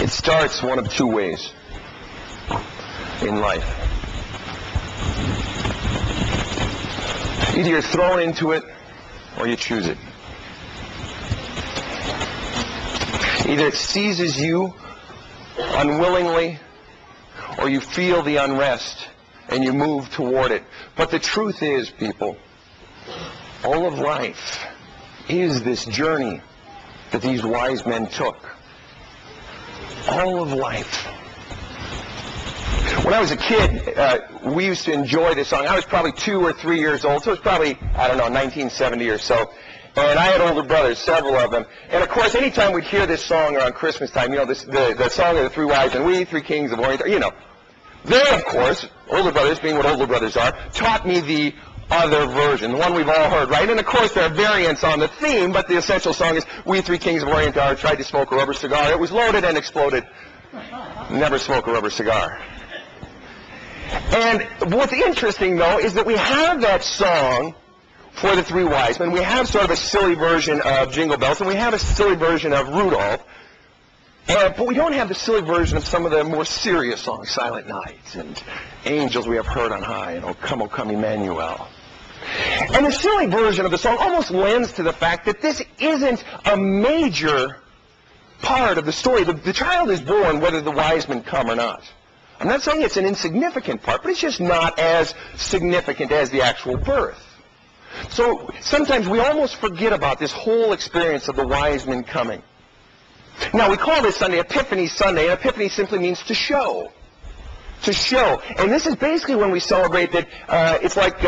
It starts one of two ways in life. Either you're thrown into it or you choose it. Either it seizes you unwillingly or you feel the unrest and you move toward it. But the truth is, people, all of life is this journey that these wise men took. All of life. When I was a kid, we used to enjoy this song. I was probably 2 or 3 years old, so it was probably, 1970 or so. And I had older brothers, several of them. And of course, anytime we'd hear this song around Christmas time, the song of the three wise men, we three kings of Orient, They, of course, older brothers, being what older brothers are, taught me the other version, the one we've all heard, right? And of course, there are variants on the theme, but the essential song is, we three kings of Orient are, tried to smoke a rubber cigar. It was loaded and exploded. Never smoke a rubber cigar. And what's interesting, though, is that we have that song for the three wise men. We have sort of a silly version of Jingle Bells, and we have a silly version of Rudolph. But we don't have the silly version of some of the more serious songs, Silent Night and Angels We Have Heard on High, and O Come, Emmanuel. And the silly version of the song almost lends to the fact that this isn't a major part of the story. The child is born whether the wise men come or not. I'm not saying it's an insignificant part, but it's just not as significant as the actual birth. So sometimes we almost forget about this whole experience of the wise men coming. Now, we call this Sunday Epiphany Sunday, and Epiphany simply means to show. To show. And this is basically when we celebrate that it's like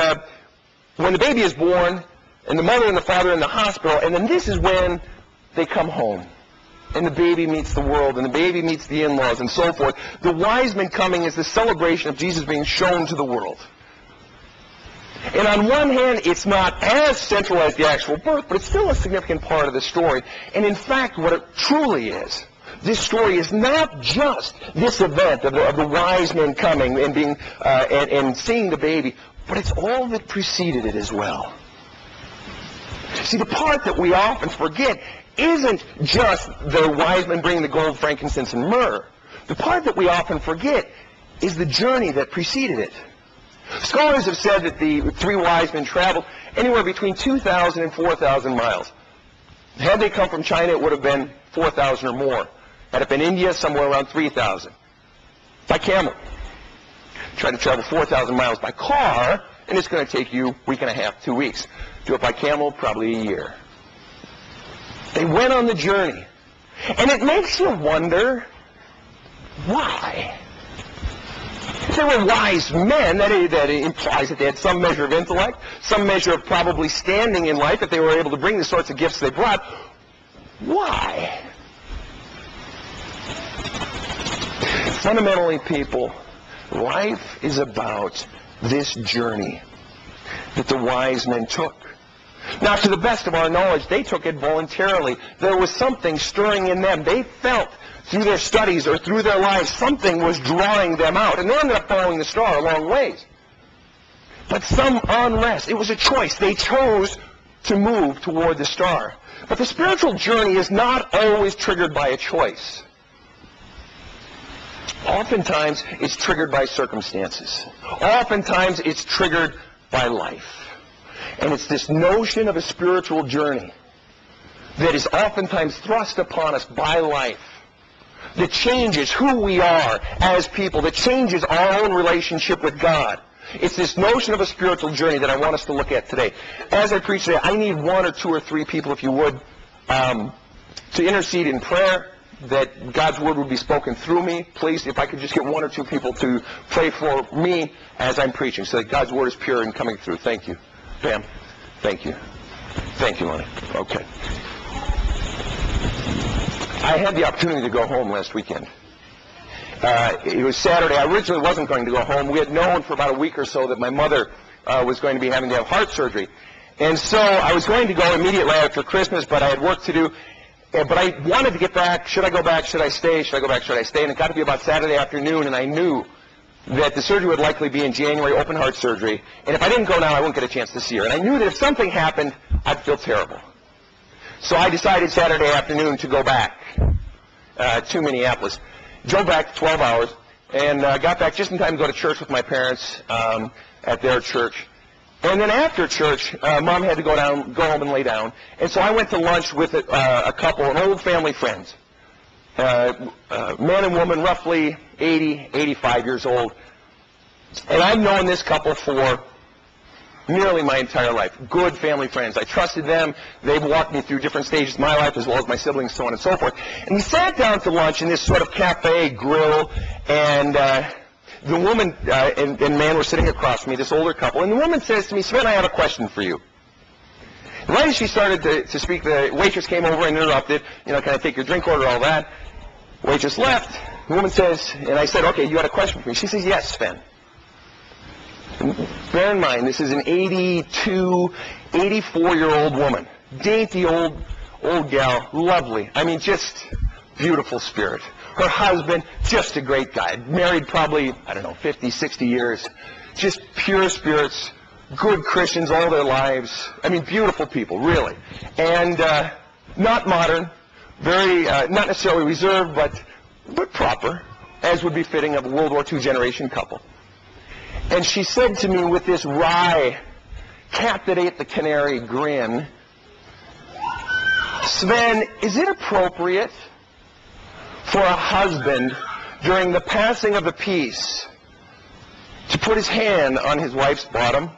when the baby is born, and the mother and the father are in the hospital, and then this is when they come home. And the baby meets the world, and the baby meets the in-laws, and so forth. The wise men coming is the celebration of Jesus being shown to the world. And on one hand, it's not as central as the actual birth, but it's still a significant part of the story. And in fact, what it truly is, this story is not just this event of the wise men coming and being and seeing the baby, but it's all that preceded it as well. See, the part that we often forget isn't just the wise men bringing the gold, frankincense, and myrrh. The part that we often forget is the journey that preceded it. Scholars have said that the three wise men traveled anywhere between 2,000 and 4,000 miles. Had they come from China, it would have been 4,000 or more. Had it been India, somewhere around 3,000. By camel. Try to travel 4,000 miles by car, and it's going to take you a week and a half, 2 weeks. Do it by camel, probably a year. They went on the journey. And it makes you wonder, why? If they were wise men, that implies that they had some measure of intellect, some measure of probably standing in life, if they were able to bring the sorts of gifts they brought. Why? Fundamentally, people, life is about this journey that the wise men took. Now, to the best of our knowledge, they took it voluntarily. There was something stirring in them. They felt through their studies or through their lives, something was drawing them out. And they ended up following the star a long ways. But some unrest. It was a choice. They chose to move toward the star. But the spiritual journey is not always triggered by a choice. Oftentimes, it's triggered by circumstances. Oftentimes, it's triggered by life. And it's this notion of a spiritual journey that is oftentimes thrust upon us by life, that changes who we are as people, that changes our own relationship with God. It's this notion of a spiritual journey that I want us to look at today. As I preach today, I need 1 or 2 or 3 people, if you would, to intercede in prayer, that God's word would be spoken through me. Please, if I could just get 1 or 2 people to pray for me as I'm preaching, so that God's word is pure and coming through. Thank you. Pam, thank you. Thank you, Lonnie. Okay. I had the opportunity to go home last weekend. It was Saturday. I originally wasn't going to go home. We had known for about a week or so that my mother was going to be having to have heart surgery. And so I was going to go immediately after Christmas, but I had work to do. But I wanted to get back. Should I go back? Should I stay? Should I go back? Should I stay? And it got to be about Saturday afternoon, and I knew that the surgery would likely be in January, open heart surgery. And if I didn't go now, I wouldn't get a chance to see her. And I knew that if something happened, I'd feel terrible. So I decided Saturday afternoon to go back. to Minneapolis. Drove back 12 hours and got back just in time to go to church with my parents at their church. And then after church, Mom had to go home and lay down. And so I went to lunch with a couple, an old family friends. Man and woman, roughly 80, 85 years old. And I've known this couple for nearly my entire life. Good family friends. I trusted them. They've walked me through different stages of my life as well as my siblings, so on and so forth. And we sat down to lunch in this sort of cafe grill, and the woman and man were sitting across from me, this older couple, and the woman says to me, "Sven, I have a question for you." And right as she started to speak, the waitress came over and interrupted, "Can I take your drink order," all that. Waitress left. The woman says, and I said, "Okay, you had a question for me." She says, "Yes, Sven." Bear in mind, this is an 82, 84-year-old woman. Dainty old gal, lovely. I mean, just beautiful spirit. Her husband, just a great guy. Married probably, 50, 60 years. Just pure spirits, good Christians all their lives. I mean, beautiful people, really. And not modern, very, not necessarily reserved, but proper, as would be fitting of a World War II generation couple. And she said to me with this wry, cat that ate the canary grin, "Sven, is it appropriate for a husband during the passing of a piece to put his hand on his wife's bottom?"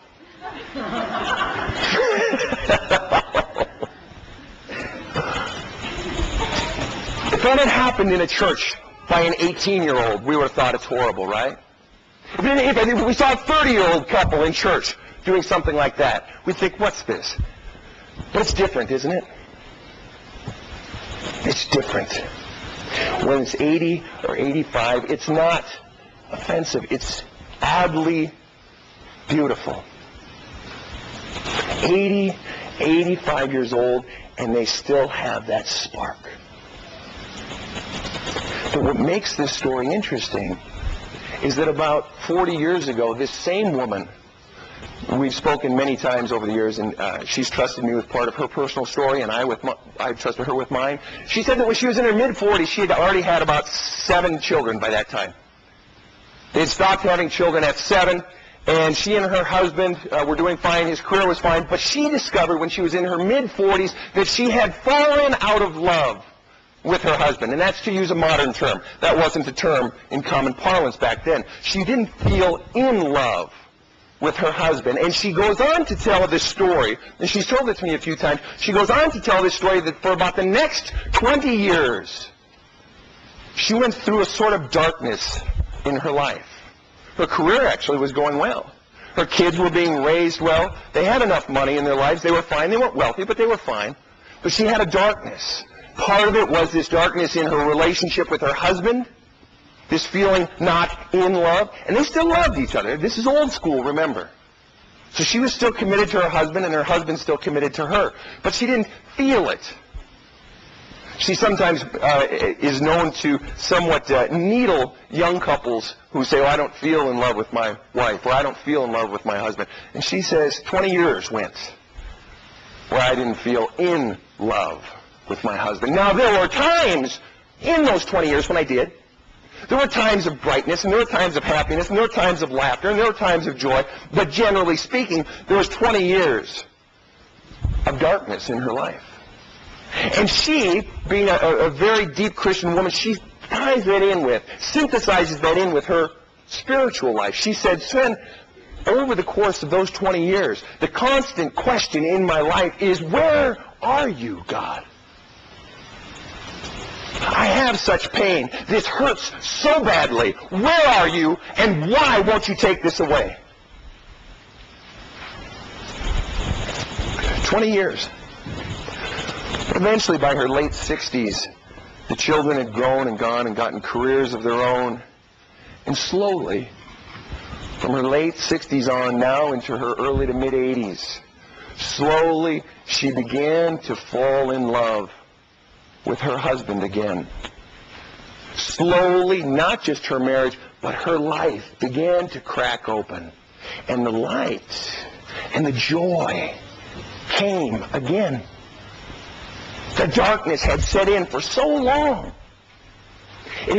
If that had happened in a church by an 18-year-old, we would have thought it's horrible, right? If we saw a 30-year-old couple in church doing something like that, we'd think, what's this? But it's different, isn't it? It's different. When it's 80 or 85, it's not offensive. It's oddly beautiful. 80, 85 years old, and they still have that spark. But what makes this story interesting is that about 40 years ago, this same woman, we've spoken many times over the years, and she's trusted me with part of her personal story, and I trusted her with mine. She said that when she was in her mid-40s, she had already had about 7 children by that time. They had stopped having children at 7, and she and her husband were doing fine. His career was fine, but she discovered when she was in her mid-40s that she had fallen out of love with her husband, and that's to use a modern term. That wasn't a term in common parlance back then. She didn't feel in love with her husband, and she goes on to tell this story, and she's told it to me a few times. She goes on to tell this story that for about the next 20 years, she went through a sort of darkness in her life. Her career actually was going well. Her kids were being raised well. They had enough money in their lives. They were fine. They weren't wealthy, but they were fine. But she had a darkness. Part of it was this darkness in her relationship with her husband, this feeling not in love. And they still loved each other. This is old school, remember. So she was still committed to her husband, and her husband still committed to her. But she didn't feel it. She sometimes is known to somewhat needle young couples who say, "Oh, I don't feel in love with my wife," or "I don't feel in love with my husband." And she says, 20 years went where I didn't feel in love with my husband. Now, there were times in those 20 years when I did. There were times of brightness, and there were times of happiness, and there were times of laughter, and there were times of joy. But generally speaking, there was 20 years of darkness in her life. And she, being a very deep Christian woman, she ties that in with, synthesizes that in with her spiritual life. She said, "Sven, over the course of those 20 years, the constant question in my life is, where are you, God? I have such pain. This hurts so badly. Where are you, and why won't you take this away?" 20 years. Eventually, by her late 60s, the children had grown and gone and gotten careers of their own. And slowly, from her late 60s on now into her early to mid-80s, slowly she began to fall in love with her husband again. Slowly, not just her marriage, but her life began to crack open. And the light and the joy came again. The darkness had set in for so long.